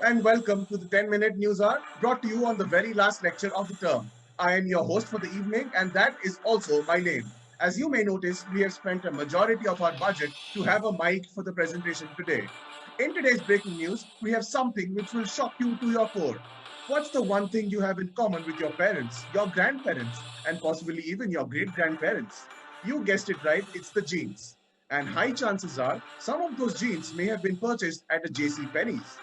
and welcome to the 10-minute news hour brought to you on the very last lecture of the term. I am your host for the evening, and that is also my name. As you may notice, we have spent a majority of our budget to have a mic for the presentation today. In today's breaking news, we have something which will shock you to your core. What's the one thing you have in common with your parents, your grandparents, and possibly even your great-grandparents? You guessed it right, it's the genes. And high chances are some of those jeans may have been purchased at a JC Penney's.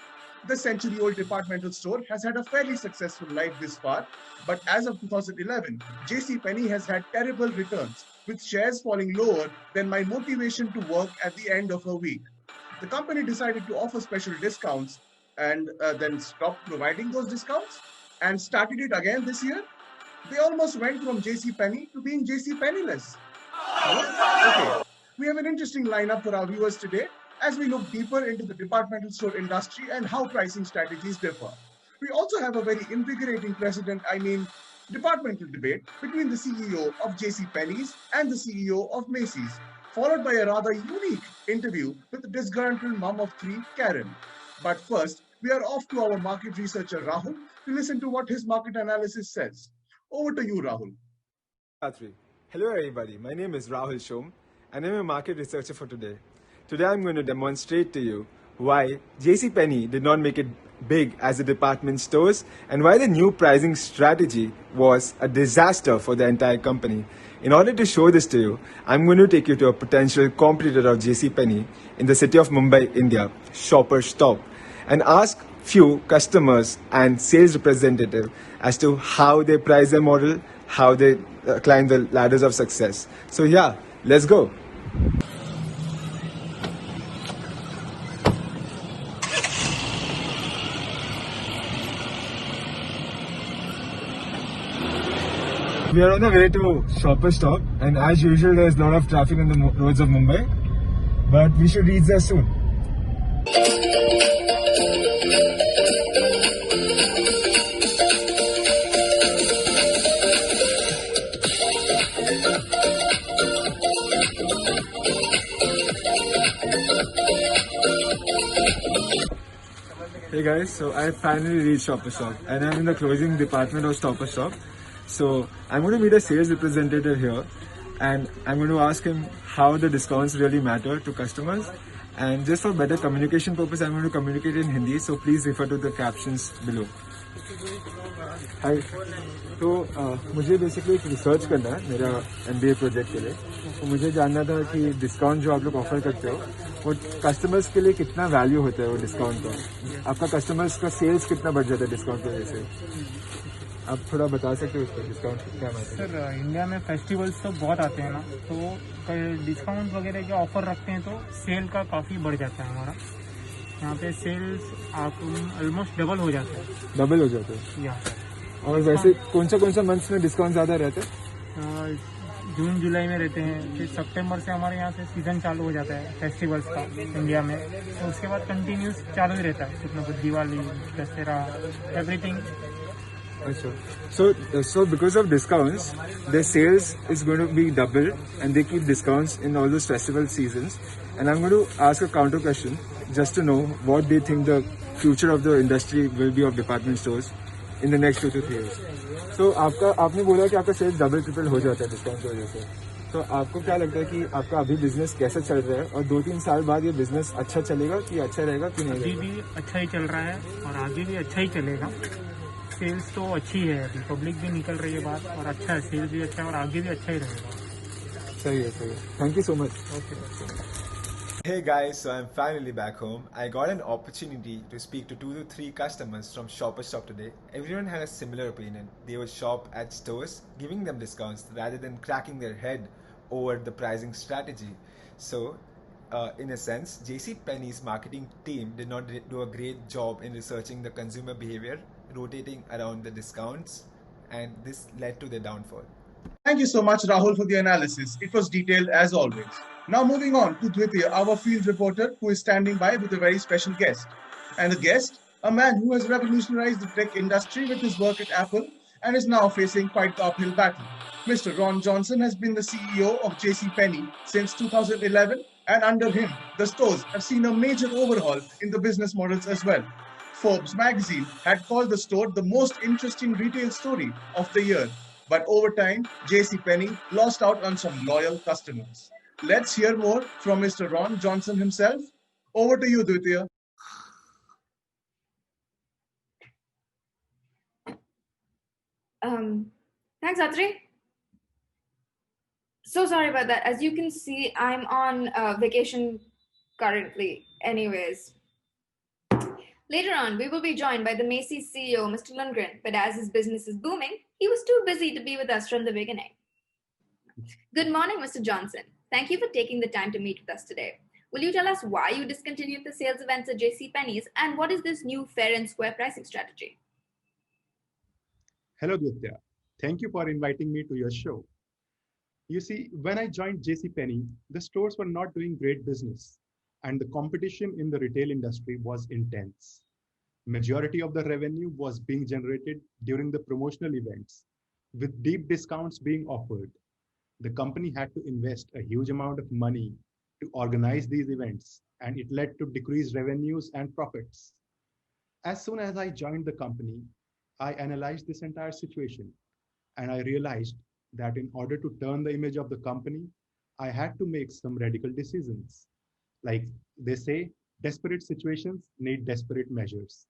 The century-old departmental store has had a fairly successful life this far, but as of 2011, JC Penney has had terrible returns, with shares falling lower than my motivation to work at the end of a week. The company decided to offer special discounts and then stopped providing those discounts and started it again this year. They almost went from JC Penney to being JC Penniless. Okay, we have an interesting lineup for our viewers today as we look deeper into the departmental store industry and how pricing strategies differ. We also have a very invigorating departmental debate between the CEO of JC Penney's and the CEO of Macy's, followed by a rather unique interview with the disgruntled mom of three, Karen. But first, we are off to our market researcher Rahul to listen to what his market analysis says. Over to you, Rahul. Hello everybody, my name is Rahul Shom and I'm a market researcher for today. Today I'm going to demonstrate to you why JCPenney did not make it big as a department stores and why the new pricing strategy was a disaster for the entire company. In order to show this to you, I'm going to take you to a potential competitor of JCPenney in the city of Mumbai, India, Shoppers Stop, and ask few customers and sales representative as to how they price their model, how they climb the ladders of success. So yeah, let's go. We are on the way to Shoppers Stop, and as usual there's a lot of traffic on the roads of Mumbai, but we should reach there soon. Hey guys, so I finally reached Shoppers Stop and I'm in the clothing department of Shoppers Stop. So I'm going to meet a sales representative here and I'm going to ask him how the discounts really matter to customers, and just for better communication purpose I'm going to communicate in Hindi, so please refer to the captions below. Hi. तो मुझे basically एक research करना है मेरा MBA project के लिए, तो मुझे जानना था कि डिस्काउंट जो आप लोग ऑफर करते हो वो कस्टमर्स के लिए कितना वैल्यू होता है वो डिस्काउंट का, आपका कस्टमर्स का सेल्स कितना बढ़ जाता है डिस्काउंट की वजह से, आप थोड़ा बता सकते हो इसका डिस्काउंट क्या मतलब? सर इंडिया में फेस्टिवल्स तो बहुत आते हैं ना, तो डिस्काउंट वगैरह के ऑफर रखते हैं तो सेल का काफ़ी बढ़ जाता है हमारा। यहाँ पे सेल्स आप ऑलमोस्ट डबल हो जाता है। डबल हो जाता है या और वैसे कौन सा मंथ्स में डिस्काउंट ज़्यादा रहता है? जून जुलाई में रहते हैं, फिर सितंबर से हमारे यहाँ से सीजन चालू हो जाता है फेस्टिवल्स का इंडिया में, तो उसके बाद कंटिन्यूस चालू ही रहता है, कुछ ना कुछ Diwali, Dussehra, everything. So because of discounts, their sales is going to be double and they keep discounts in all those festival seasons. And I'm going to ask a counter question just to know what they think the future of the industry will be of department stores in the next 2 to 3 years. So आपने बोला कि आपका sales double triple हो जाता है discount की वजह से, तो आपको क्या लगता है कि आपका अभी बिजनेस कैसा चल रहा है और 2-3 साल बाद ये बिजनेस अच्छा चलेगा कि अच्छा रहेगा कि नहीं? अभी भी अच्छा ही चल रहा है और आगे भी अच्छा ही चलेगा। सेल्स तो अच्छी है, अभी पब्लिक भी निकल रही है बात, और अच्छा है, सेल्स भी अच्छा है और आगे भी अच्छा ही रहेगा। सही है। Thank you so much. Okay. Hey guys, so I'm finally back home. I got an opportunity to speak to 2 to 3 customers from Shoppers Stop today. Everyone had a similar opinion. They would shop at stores, giving them discounts rather than cracking their head over the pricing strategy. So, in a sense, JCPenney's marketing team did not do a great job in researching the consumer behavior, rotating around the discounts, and this led to their downfall. Thank you so much, Rahul, for the analysis. It was detailed as always. Now moving on to Dvitya, our field reporter, who is standing by with a very special guest. And the guest, a man who has revolutionized the tech industry with his work at Apple and is now facing quite the uphill battle. Mr. Ron Johnson has been the CEO of JCPenney since 2011, and under him, the stores have seen a major overhaul in the business models as well. Forbes magazine had called the store the most interesting retail story of the year. But over time, Penney lost out on some loyal customers. Let's hear more from Mr. Ron Johnson himself. Over to you, Dwitiya. Thanks, Atri. So sorry about that. As you can see, I'm on vacation currently. Anyways, later on, we will be joined by the Macy's CEO, Mr. Lundgren, but as his business is booming, he was too busy to be with us from the beginning. Good morning, Mr. Johnson. Thank you for taking the time to meet with us today. Will you tell us why you discontinued the sales events at JCPenney's and what is this new fair and square pricing strategy? Hello, Dvitya. Thank you for inviting me to your show. You see, when I joined JCPenney, the stores were not doing great business, and the competition in the retail industry was intense. Majority of the revenue was being generated during the promotional events, with deep discounts being offered. The company had to invest a huge amount of money to organize these events, and it led to decreased revenues and profits. As soon as I joined the company, I analyzed this entire situation and I realized that in order to turn the image of the company, I had to make some radical decisions. Like they say, desperate situations need desperate measures.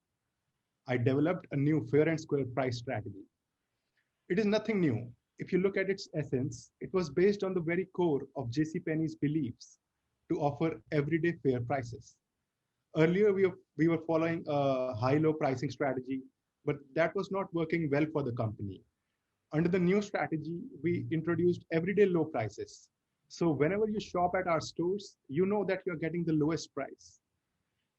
I developed a new fair and square price strategy. It is nothing new. If you look at its essence, it was based on the very core of JCPenney's beliefs to offer everyday fair prices. Earlier, we were following a high-low pricing strategy, but that was not working well for the company. Under the new strategy, we introduced everyday low prices. So whenever you shop at our stores, you know that you're getting the lowest price.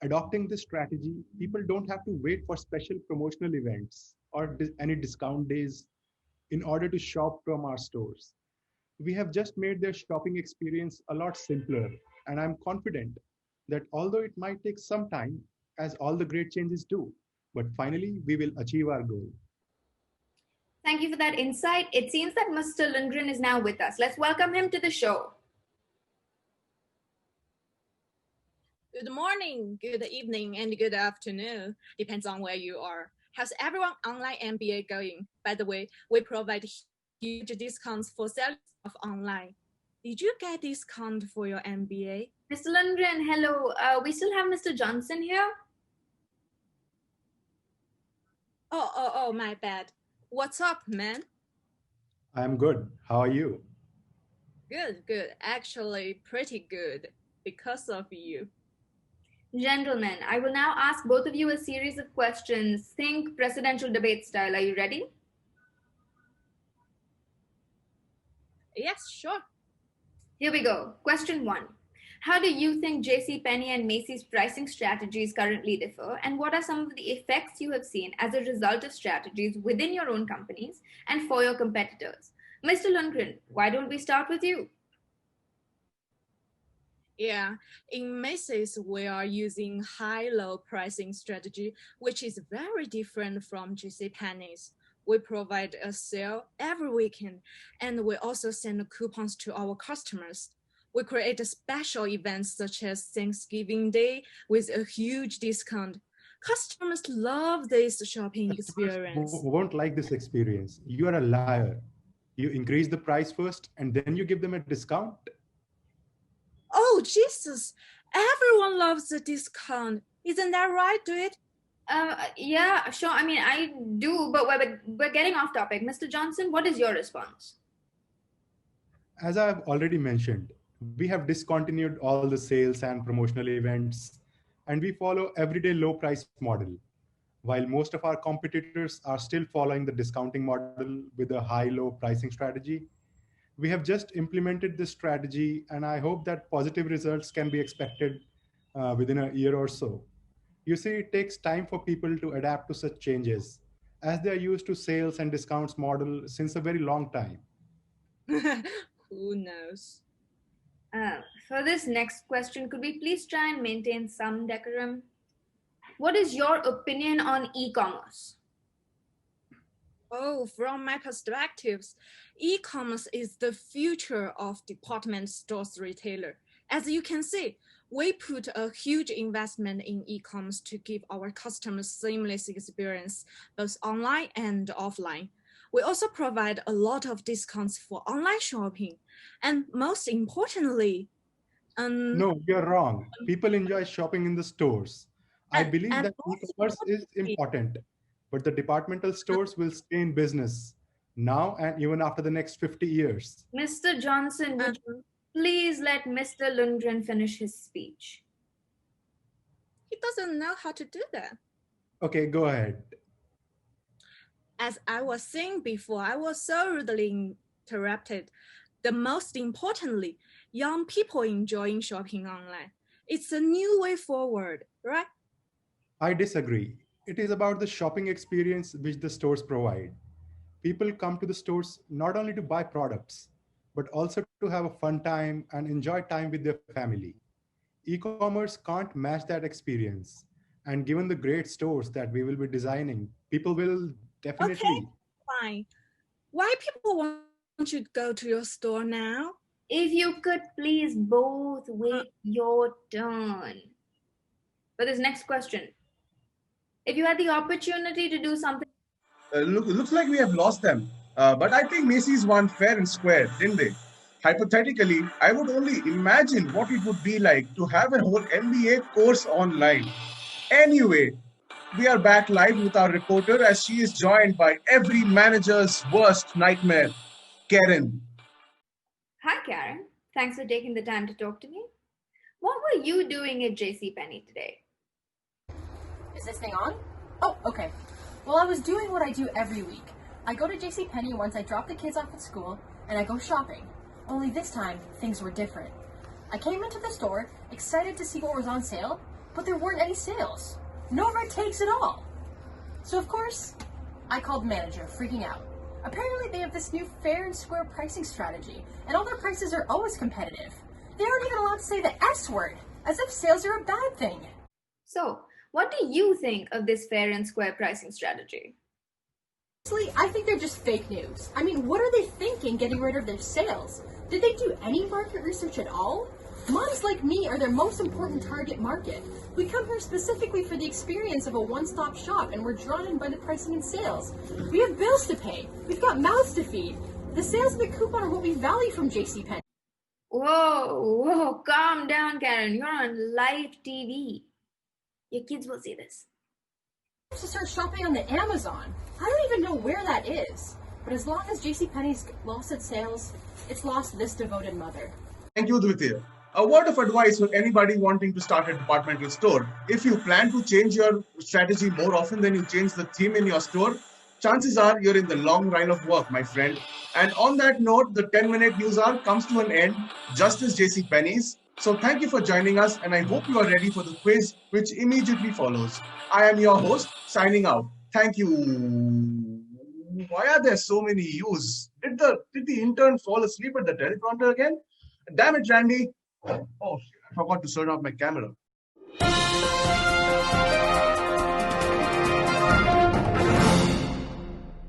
Adopting this strategy, people don't have to wait for special promotional events or any discount days in order to shop from our stores. We have just made their shopping experience a lot simpler, and I'm confident that although it might take some time, as all the great changes do, but finally we will achieve our goal. Thank you for that insight. It seems that Mr. Lundgren is now with us. Let's welcome him to the show. Good morning, good evening, and good afternoon. Depends on where you are. How's everyone online MBA going? By the way, we provide huge discounts for sales of online. Did you get discount for your MBA? Mr. Lundgren, hello. We still have Mr. Johnson here. Oh, my bad. What's up, man? I'm good. How are you? Good. Actually, pretty good because of you. Gentlemen, I will now ask both of you a series of questions. Think presidential debate style. Are you ready? Yes, sure. Here we go. Question 1. How do you think JCPenney and Macy's pricing strategies currently differ, and what are some of the effects you have seen as a result of strategies within your own companies and for your competitors? Mr. Lundgren, why don't we start with you? Yeah, in Macy's, we are using high-low pricing strategy, which is very different from JCPenney's. We provide a sale every weekend, and we also send coupons to our customers. We create a special events such as Thanksgiving Day with a huge discount. Customers love this shopping experience. Won't like this experience. You are a liar. You increase the price first and then you give them a discount. Oh, Jesus. Everyone loves the discount. Isn't that right, Dude? Yeah, sure. I mean, I do, but we're getting off topic. Mr. Johnson, what is your response? As I've already mentioned, we have discontinued all the sales and promotional events, and we follow everyday low price model. While most of our competitors are still following the discounting model with a high-low pricing strategy, we have just implemented this strategy, and I hope that positive results can be expected within a year or so. You see, it takes time for people to adapt to such changes, as they are used to sales and discounts model since a very long time. Who knows? For this next question, could we please try and maintain some decorum? What is your opinion on e-commerce? Oh, from my perspectives, e-commerce is the future of department stores retailer. As you can see, we put a huge investment in e-commerce to give our customers seamless experience, both online and offline. We also provide a lot of discounts for online shopping. And most importantly, No, you're wrong. People enjoy shopping in the stores. I believe and that most e-commerce is importantly, important, but the departmental stores will stay in business now and even after the next 50 years. Mr. Johnson, would you please let Mr. Lundgren finish his speech? he doesn't know how to do that. Okay, go ahead. As I was saying before, I was so rudely interrupted. The most importantly, young people enjoying shopping online. It's a new way forward, right? I disagree. It is about the shopping experience which the stores provide. People come to the stores not only to buy products, but also to have a fun time and enjoy time with their family. E-commerce can't match that experience. And given the great stores that we will be designing, people will Okay, definitely. fine. Why people want you to go to your store now? If you could please both wait your turn. For this next question, if you had the opportunity to do something, Looks like we have lost them. But I think Macy's won fair and square, didn't they? Hypothetically, I would only imagine what it would be like to have a whole MBA course online. Anyway, we are back live with our reporter as she is joined by every manager's worst nightmare, Karen. hi Karen, thanks for taking the time to talk to me. What were you doing at JCPenney today? Is this thing on? Oh, okay. Well, I was doing what I do every week. I go to JCPenney once I drop the kids off at school, and I go shopping. Only this time, things were different. I came into the store, excited to see what was on sale, but there weren't any sales. No red takes at all. So of course, I called the manager, freaking out. Apparently they have this new fair and square pricing strategy, and all their prices are always competitive. They aren't even allowed to say the S word, as if sales are a bad thing. So, what do you think of this fair and square pricing strategy? Honestly, I think they're just fake news. I mean, what are they thinking getting rid of their sales? Did they do any market research at all? Moms like me are their most important target market. We come here specifically for the experience of a one-stop shop, and we're drawn in by the pricing and sales. We have bills to pay. We've got mouths to feed. The sales and the coupon are what we value from JCPenney. Whoa, calm down, Karen. You're on live TV. Your kids will see this. To start shopping on the Amazon. I don't even know where that is. But as long as JCPenney's lost its sales, it's lost this devoted mother. Thank you, Dvitya. A word of advice for anybody wanting to start a departmental store. If you plan to change your strategy more often than you change the theme in your store, chances are you're in the long line of work, my friend. And on that note, the 10-minute news hour comes to an end, just as JCPenney's. So thank you for joining us, and I hope you are ready for the quiz, which immediately follows. I am your host, signing out. Thank you. Why are there so many U's? Did the intern fall asleep at the teleprompter again? Damn it, Randy. Oh, shit, I forgot to turn off my camera.